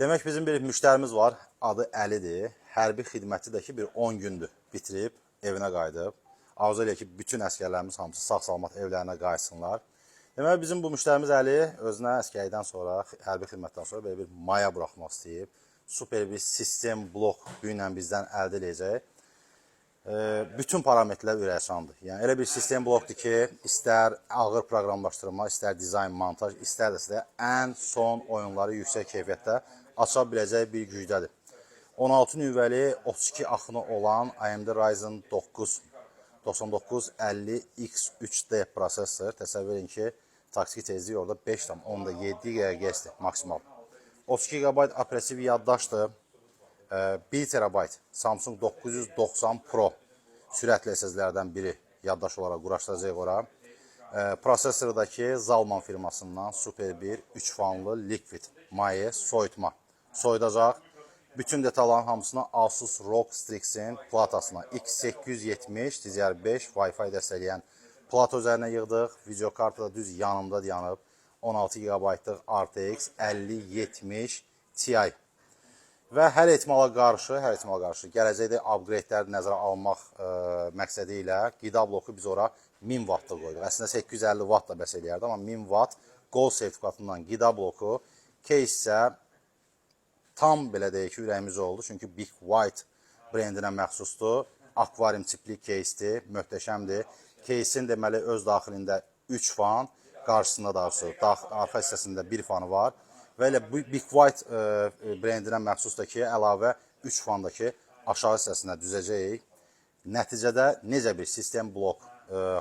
Demək bizim bir müştərimiz var, adı Əlidir. Hərbi xidməti də ki bir 10 gündür bitirib, evinə qayıdıb. Arzu eləyək ki, bütün əskərlərimiz hamısı sağ-salamat evlərinə qayıtsınlar. Demək bizim bu müştərimiz Əli özünə əskərlikdən sonra, hərbi xidmətdən sonra belə bir maya buraxmaq istəyib. Super bir sistem blok ilə bizdən əldə edəcək. Bütün parametrlər ürəkçandır. Yəni elə bir sistem blokdur ki, istər ağır proqramlaşdırma, istər dizayn, montaj, istər də sizə ən son oyunları yüksək keyfiyyətdə aça biləcək bir gücdədir. 16 nüvəli 32 axını olan AMD Ryzen 9 9950X3D prosesor. Təsəvvür edin ki, taktiki tezlik orada 5,7 GHz-dir maksimal. 32 GB operativ yaddaşdır. 1 TB Samsung 990 Pro sürətli SSD-lərdən biri yaddaş olaraq quraşdıracaq ora. Prosesordakı Zalman firmasından super bir 3 fanlı liquid maye soyutma soyudacaq. Bütün detalların hamısını Asus ROG Strix'in platasına X870 DDR5 Wi-Fi dəstəkləyən plata üzərinə yığdıq. Video kartı da düz yanımda dayanıb. 16 GB-lıq RTX 5070 Ti. Və hər ehtimala qarşı gələcəkdə upgrade-lər nəzərə almaq məqsədi ilə qida bloku biz ora 1000 Watt-da qoyduq. Əslində 850 Watt da bəs eləyərdi, amma 1000 Watt Gold sertifikatından qida bloku, case isə tam belə deyək ki, ürəyimiz oldu. Çünki Big White brendinə məxsusdur. Akvarium tipli case'dir, möhtəşəmdir. Case'in deməli öz daxilində 3 fan, qarşısında da arxa hissəsində 1 fanı var. Və elə Big White brendinə məxsusdur ki, əlavə 3 fandakı aşağı hissəsinə düzəcəyik. Nəticədə necə bir sistem blok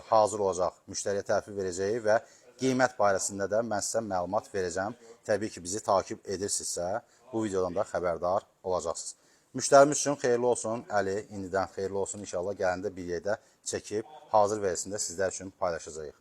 hazır olacaq, müştəriyə təhvil verəcəyik və qiymət barəsində də mən sizə məlumat verəcəm. Təbii ki, bizi takib edirsinizsə, bu videodan da xəbərdar olacaqsınız. Müştərimiz üçün xeyirli olsun, Əli, indidən xeyirli olsun. İnşallah gələndə bir yerdə çəkib, hazır verisində sizlər üçün paylaşacağıq.